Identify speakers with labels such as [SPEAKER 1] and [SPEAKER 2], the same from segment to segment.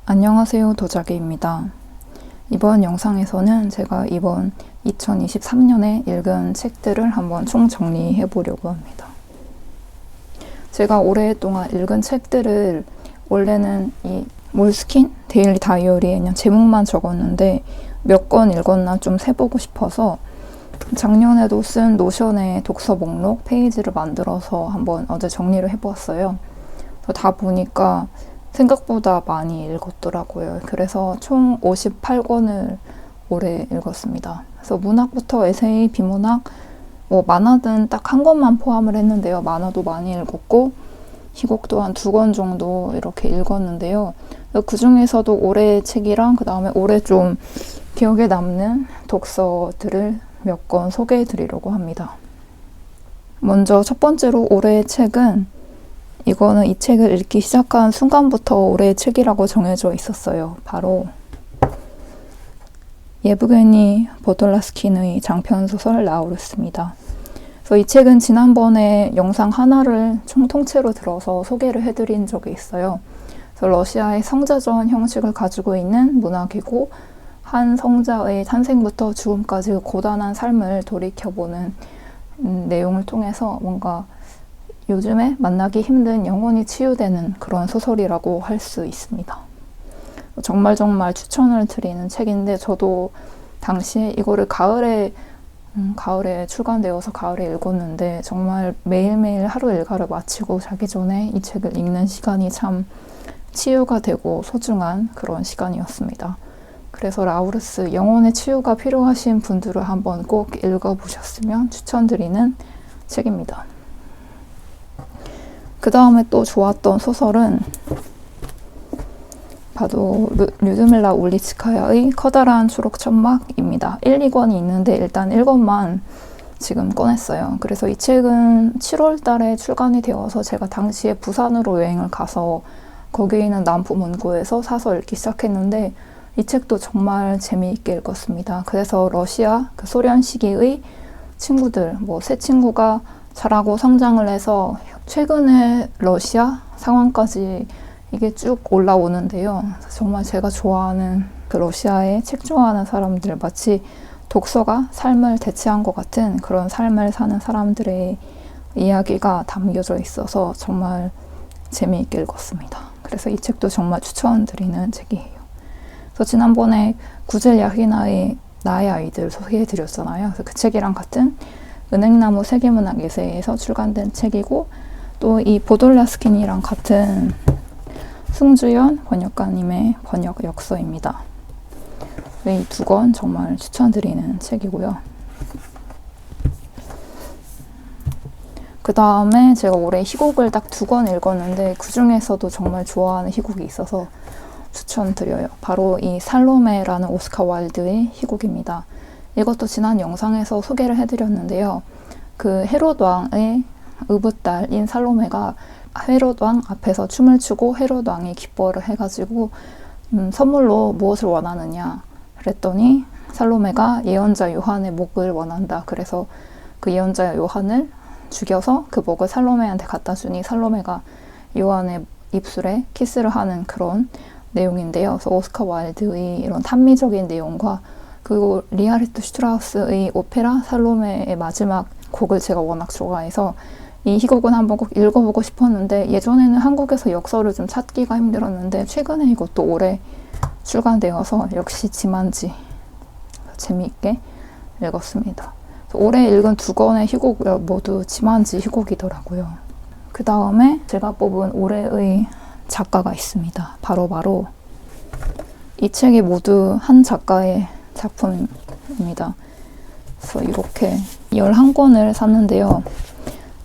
[SPEAKER 1] 안녕하세요, 도자기입니다. 이번 영상에서는 제가 이번 2023년에 읽은 책들을 한번 총정리해 보려고 합니다. 제가 오랫동안 읽은 책들을 원래는 이 몰스킨 데일리 다이어리에 그냥 제목만 적었는데 몇 권 읽었나 좀 세보고 싶어서 작년에도 쓴 노션의 독서 목록 페이지를 만들어서 한번 어제 정리를 해보았어요. 다 보니까 생각보다 많이 읽었더라고요. 그래서 총 58권을 올해 읽었습니다. 그래서 문학부터 에세이, 비문학, 만화는 딱 한 권만 포함을 했는데요. 만화도 많이 읽었고 희곡도 한 2권 정도 이렇게 읽었는데요. 그 중에서도 올해 책이랑 그 다음에 올해 좀 기억에 남는 독서들을 몇 권 소개해 드리려고 합니다. 먼저 첫 번째로 올해의 책은 이거는 이 책을 읽기 시작한 순간부터 올해의 책이라고 정해져 있었어요. 바로 예브게니 보돌라스킨의 장편소설 라우루스입니다. 그래서 이 책은 지난번에 영상 하나를 통째로 들어서 소개를 해드린 적이 있어요. 그래서 러시아의 성자전 형식을 가지고 있는 문학이고 한 성자의 탄생부터 죽음까지 고단한 삶을 돌이켜보는 내용을 통해서 뭔가 요즘에 만나기 힘든 영혼이 치유되는 그런 소설이라고 할 수 있습니다. 정말 추천을 드리는 책인데 저도 당시에 이거를 가을에 출간되어서 가을에 읽었는데 정말 매일매일 하루 일과를 마치고 자기 전에 이 책을 읽는 시간이 참 치유가 되고 소중한 그런 시간이었습니다. 그래서 라우루스 영혼의 치유가 필요하신 분들은 한번 꼭 읽어보셨으면 추천드리는 책입니다. 그 다음에 또 좋았던 소설은 바로 류드밀라 울리츠카야의 커다란 초록 천막입니다. 1, 2권이 있는데 일단 1권만 지금 꺼냈어요. 그래서 이 책은 7월 달에 출간이 되어서 제가 당시에 부산으로 여행을 가서 거기에 있는 남포문고에서 사서 읽기 시작했는데 이 책도 정말 재미있게 읽었습니다. 그래서 러시아, 소련 시기의 친구들, 세 친구가 자라고 성장을 해서 최근에 러시아 상황까지 이게 쭉 올라오는데요. 정말 제가 좋아하는 그 러시아의 책 좋아하는 사람들, 마치 독서가 삶을 대체한 것 같은 그런 삶을 사는 사람들의 이야기가 담겨져 있어서 정말 재미있게 읽었습니다. 그래서 이 책도 정말 추천드리는 책이에요. 그래서 지난번에 구젤 야히나의 나의 아이들 소개해드렸잖아요. 그래서 그 책이랑 같은 은행나무 세계문학 에세이에서 출간된 책이고 또 이 보돌라스킨이랑 같은 승주연 번역가님의 번역 역서입니다. 이 2권 정말 추천드리는 책이고요. 그 다음에 제가 올해 희곡을 딱 2권 읽었는데 그 중에서도 정말 좋아하는 희곡이 있어서 추천드려요. 바로 이 살로메라는 오스카 와일드의 희곡입니다. 이것도 지난 영상에서 소개를 해드렸는데요. 그 헤롯 왕의 의붓딸인 살로메가 헤롯 왕 앞에서 춤을 추고 헤롯 왕이 기뻐를 해가지고 선물로 무엇을 원하느냐 그랬더니 살로메가 예언자 요한의 목을 원한다. 그래서 그 예언자 요한을 죽여서 그 목을 살로메한테 갖다 주니 살로메가 요한의 입술에 키스를 하는 그런 내용인데요. 그래서 오스카 와일드의 이런 탄미적인 내용과 그리고 리하르트 슈트라우스의 오페라 살로메의 마지막 곡을 제가 워낙 좋아해서 이 희곡은 한번 꼭 읽어보고 싶었는데 예전에는 한국에서 역서를 좀 찾기가 힘들었는데 최근에 이것도 올해 출간되어서 역시 지만지 재미있게 읽었습니다. 올해 읽은 2권의 희곡 모두 지만지 희곡이더라고요. 그 다음에 제가 뽑은 올해의 작가가 있습니다. 바로 이 책이 모두 한 작가의 작품입니다. 그래서 이렇게 11권을 샀는데요.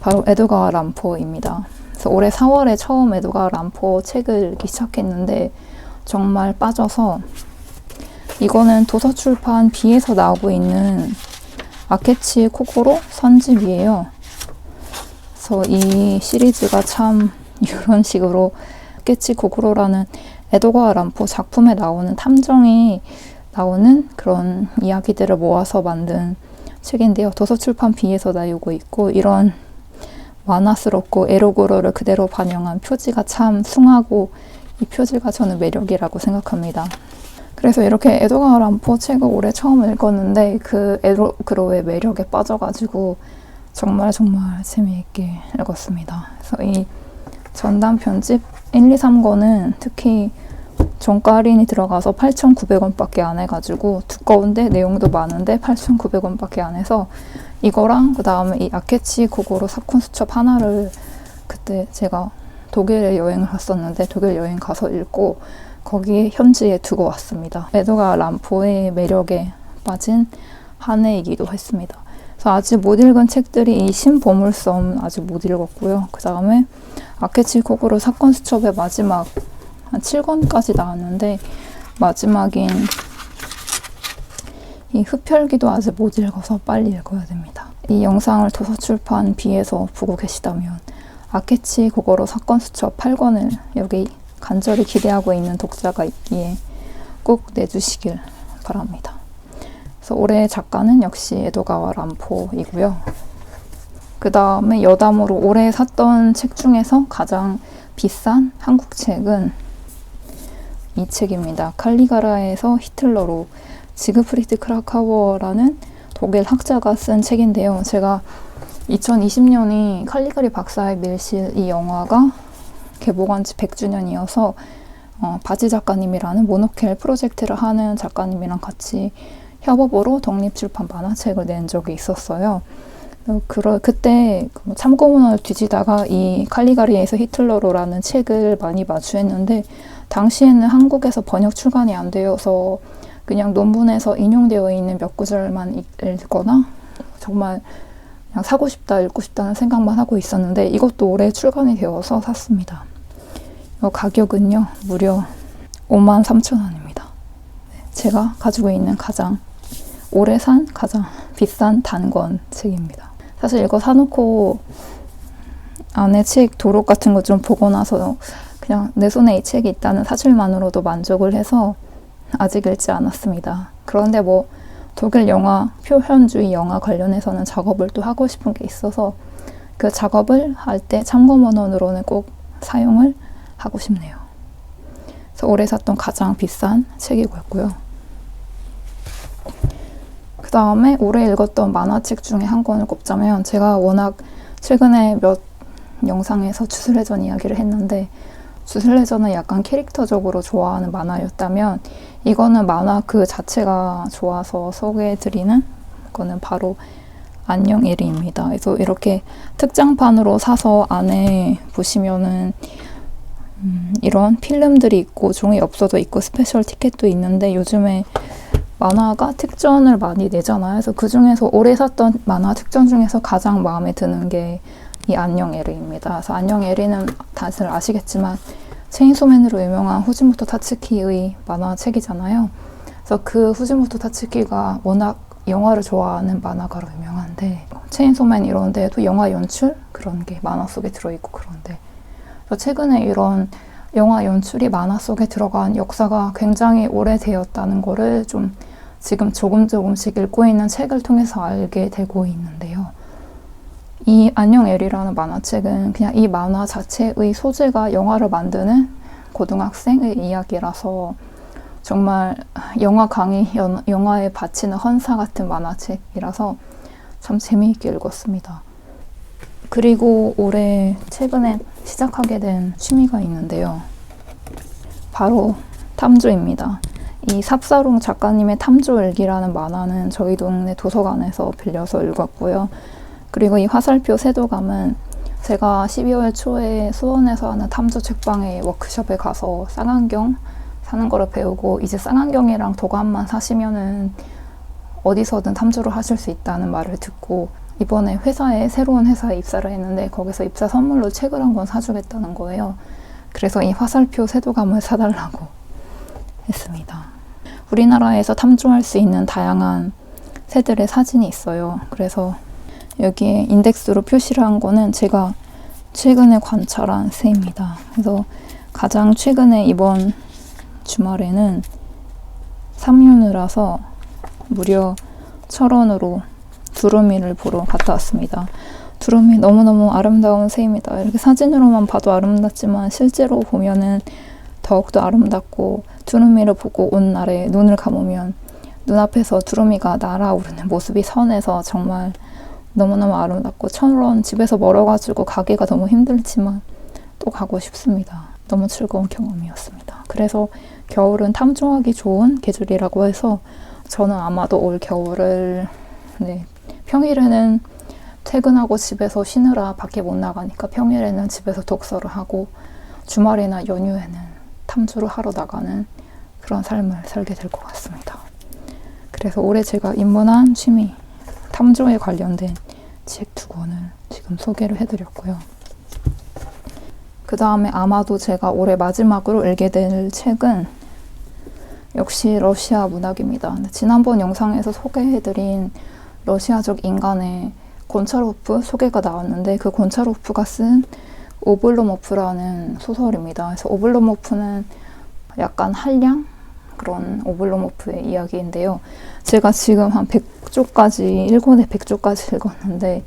[SPEAKER 1] 바로 에드가 람포입니다. 그래서 올해 4월에 처음 에드가 람포 책을 읽기 시작했는데 정말 빠져서 이거는 도서출판 비에서 나오고 있는 아케치 코코로 선집이에요. 그래서 이 시리즈가 참 이런 식으로 아케치 코코로라는 에드가 람포 작품에 나오는 탐정이 나오는 그런 이야기들을 모아서 만든 책인데요. 도서출판 비에서 나오고 있고 이런 만화스럽고 에로고로를 그대로 반영한 표지가 참 숭하고 이 표지가 저는 매력이라고 생각합니다. 그래서 이렇게 에드가 람포 책을 올해 처음 읽었는데 그 에드가의 매력에 빠져가지고 정말 재미있게 읽었습니다. 그래서 이 전담 편집 1, 2, 3권은 특히 정가 할인이 들어가서 8,900원밖에 안 해가지고 두꺼운데 내용도 많은데 8,900원밖에 안 해서 이거랑 그 다음에 이 아케치 고고로 사콘 수첩 하나를 그때 제가 독일에 여행을 갔었는데 독일 여행 가서 읽고 거기 현지에 두고 왔습니다. 에드가 람포의 매력에 빠진 한 해이기도 했습니다. 그래서 아직 못 읽은 책들이 이 신보물섬 아직 못 읽었고요. 그 다음에 아케치 고고로 사건 수첩의 마지막 한 7권까지 나왔는데 마지막인 이 흡혈귀도 아직 못 읽어서 빨리 읽어야 됩니다. 이 영상을 도서출판 B에서 보고 계시다면 아케치 고고로 사건 수첩 8권을 여기 간절히 기대하고 있는 독자가 있기에 꼭 내주시길 바랍니다. 그래서 올해의 작가는 역시 에도가와 람포이고요. 그 다음에 여담으로 올해 샀던 책 중에서 가장 비싼 한국 책은 이 책입니다. 칼리가라에서 히틀러로 지그프리드 크라카워라는 독일 학자가 쓴 책인데요. 제가 2020년이 칼리가리 박사의 밀실 이 영화가 개봉한 지 100주년이어서 바지 작가님이라는 모노켈 프로젝트를 하는 작가님이랑 같이 협업으로 독립출판 만화책을 낸 적이 있었어요. 그때 참고문헌을 뒤지다가 이 칼리가리에서 히틀러로라는 책을 많이 마주했는데 당시에는 한국에서 번역 출간이 안 되어서 그냥 논문에서 인용되어 있는 몇 구절만 읽거나 정말 그냥 사고 싶다, 읽고 싶다는 생각만 하고 있었는데 이것도 올해 출간이 되어서 샀습니다. 가격은요, 무려 53,000원입니다. 제가 가지고 있는 올해 산 가장 비싼 단권 책입니다. 사실 이거 사놓고 안에 책 도록 같은 거 좀 보고 나서 그냥 내 손에 이 책이 있다는 사실만으로도 만족을 해서 아직 읽지 않았습니다. 그런데 독일 영화, 표현주의 영화 관련해서는 작업을 또 하고 싶은 게 있어서 그 작업을 할 때 참고문헌으로는 꼭 사용을 하고 싶네요. 그래서 올해 샀던 가장 비싼 책이고요. 그 다음에 올해 읽었던 만화책 중에 한 권을 꼽자면 제가 워낙 최근에 몇 영상에서 주술회전 이야기를 했는데 주술회전은 약간 캐릭터적으로 좋아하는 만화였다면 이거는 만화 그 자체가 좋아서 소개해드리는 거는 바로 안녕 에리입니다. 그래서 이렇게 특장판으로 사서 안에 보시면은 이런 필름들이 있고 종이 엽서도 있고 스페셜 티켓도 있는데 요즘에 만화가 특전을 많이 내잖아요. 그래서 그 중에서 올해 샀던 만화 특전 중에서 가장 마음에 드는 게 이 안녕 에리입니다. 그래서 안녕 에리는 다들 아시겠지만 체인소맨으로 유명한 후지모토 타츠키의 만화책이잖아요. 그래서 그 후지모토 타츠키가 워낙 영화를 좋아하는 만화가로 유명한데 체인소맨 이런 데도 영화 연출 그런 게 만화 속에 들어있고 그런데 최근에 이런 영화 연출이 만화 속에 들어간 역사가 굉장히 오래되었다는 거를 좀 지금 조금씩 읽고 있는 책을 통해서 알게 되고 있는데요. 이 안녕 에리라는 만화책은 그냥 이 만화 자체의 소재가 영화를 만드는 고등학생의 이야기라서 정말 영화 강의, 영화에 바치는 헌사 같은 만화책이라서 참 재미있게 읽었습니다. 그리고 올해 최근에 시작하게 된 취미가 있는데요. 바로 탐조입니다. 이 삽사롱 작가님의 탐조일기라는 만화는 저희 동네 도서관에서 빌려서 읽었고요. 그리고 이 화살표 세도감은 제가 12월 초에 수원에서 하는 탐조 책방의 워크숍에 가서 쌍안경 사는 거를 배우고 이제 쌍안경이랑 도감만 사시면은 어디서든 탐조를 하실 수 있다는 말을 듣고 이번에 새로운 회사에 입사를 했는데 거기서 입사 선물로 책을 한 권 사주겠다는 거예요. 그래서 이 화살표 세도감을 사달라고 했습니다. 우리나라에서 탐조할 수 있는 다양한 새들의 사진이 있어요. 그래서 여기에 인덱스로 표시를 한 거는 제가 최근에 관찰한 새입니다. 그래서 가장 최근에 이번 주말에는 삼륜이라서 무려 철원으로 두루미를 보러 갔다 왔습니다. 두루미 너무너무 아름다운 새입니다. 이렇게 사진으로만 봐도 아름답지만 실제로 보면은 더욱더 아름답고 두루미를 보고 온 날에 눈을 감으면 눈앞에서 두루미가 날아오르는 모습이 선해서 정말 너무너무 아름답고 철원 집에서 멀어가지고 가기가 너무 힘들지만 또 가고 싶습니다. 너무 즐거운 경험이었습니다. 그래서 겨울은 탐정하기 좋은 계절이라고 해서 저는 아마도 올 겨울을 평일에는 퇴근하고 집에서 쉬느라 밖에 못 나가니까 평일에는 집에서 독서를 하고 주말이나 연휴에는 탐주를 하러 나가는 그런 삶을 살게 될 것 같습니다. 그래서 올해 제가 입문한 취미 탐조에 관련된 책 2권을 지금 소개를 해드렸고요. 그 다음에 아마도 제가 올해 마지막으로 읽게 될 책은 역시 러시아 문학입니다. 지난번 영상에서 소개해드린 러시아적 인간의 곤차로프 소개가 나왔는데 그 곤차로프가 쓴 오블로모프라는 소설입니다. 그래서 오블로모프는 약간 한량? 그런 오블로모프의 이야기인데요. 제가 지금 한 100쪽까지, 1권에 100쪽까지 읽었는데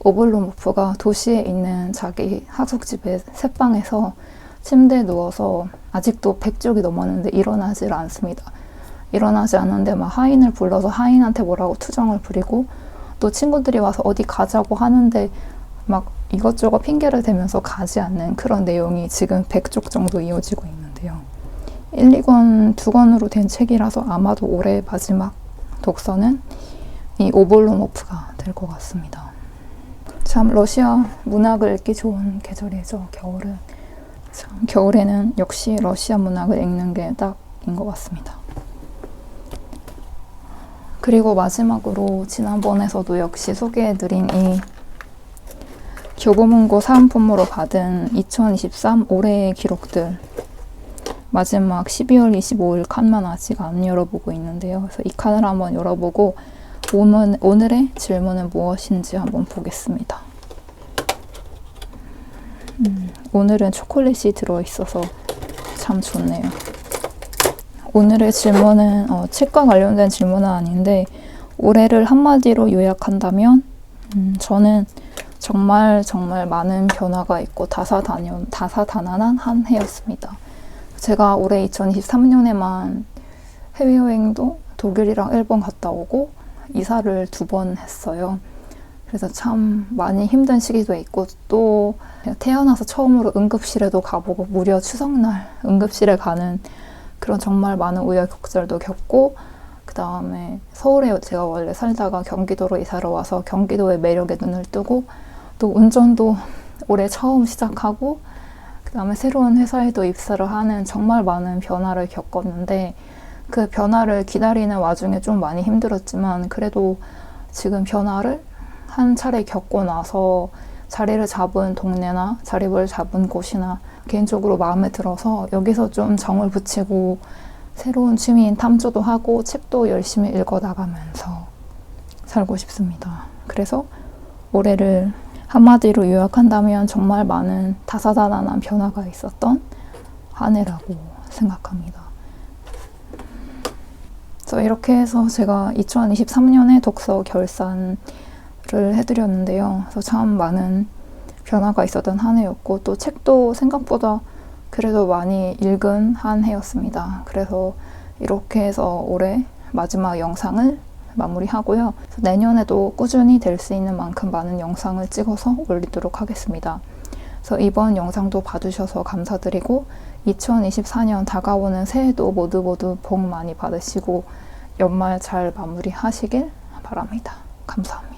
[SPEAKER 1] 오블로모프가 도시에 있는 자기 하숙집의 새방에서 침대에 누워서 아직도 100쪽이 넘었는데 일어나질 않습니다. 일어나지 않는데 막 하인을 불러서 하인한테 뭐라고 투정을 부리고 또 친구들이 와서 어디 가자고 하는데 막 이것저것 핑계를 대면서 가지 않는 그런 내용이 지금 100쪽 정도 이어지고 있는데요. 1, 2권, 2권으로 된 책이라서 아마도 올해 마지막 독서는 이 오블로모프가 될 것 같습니다. 참 러시아 문학을 읽기 좋은 계절이죠, 겨울은. 참 겨울에는 역시 러시아 문학을 읽는 게 딱인 것 같습니다. 그리고 마지막으로 지난번에서도 역시 소개해드린 이 교보문고 사은품으로 받은 2023 올해의 기록들 마지막 12월 25일 칸만 아직 안 열어보고 있는데요. 그래서 이 칸을 한번 열어보고 오늘의 질문은 무엇인지 한번 보겠습니다. 오늘은 초콜릿이 들어있어서 참 좋네요. 오늘의 질문은 책과 관련된 질문은 아닌데 올해를 한마디로 요약한다면 저는 정말 많은 변화가 있고 다사다난한 한 해였습니다. 제가 올해 2023년에만 해외여행도 독일이랑 일본 갔다 오고 이사를 2번 했어요. 그래서 참 많이 힘든 시기도 있고 또 태어나서 처음으로 응급실에도 가보고 무려 추석날 응급실에 가는 그런 정말 많은 우여곡절도 겪고 그 다음에 서울에 제가 원래 살다가 경기도로 이사를 와서 경기도의 매력에 눈을 뜨고 또 운전도 올해 처음 시작하고 그 다음에 새로운 회사에도 입사를 하는 정말 많은 변화를 겪었는데 그 변화를 기다리는 와중에 좀 많이 힘들었지만 그래도 지금 변화를 한 차례 겪고 나서 자리를 잡은 동네나 자리를 잡은 곳이나 개인적으로 마음에 들어서 여기서 좀 정을 붙이고 새로운 취미인 탐조도 하고 책도 열심히 읽어나가면서 살고 싶습니다. 그래서 올해를 한마디로 요약한다면 정말 많은 다사다난한 변화가 있었던 한 해라고 생각합니다. 그래서 이렇게 해서 제가 2023년에 독서 결산을 해드렸는데요. 그래서 참 많은 변화가 있었던 한 해였고 또 책도 생각보다 그래도 많이 읽은 한 해였습니다. 그래서 이렇게 해서 올해 마지막 영상을 마무리하고요. 내년에도 꾸준히 될 수 있는 만큼 많은 영상을 찍어서 올리도록 하겠습니다. 그래서 이번 영상도 봐주셔서 감사드리고 2024년 다가오는 새해도 모두 복 많이 받으시고 연말 잘 마무리하시길 바랍니다. 감사합니다.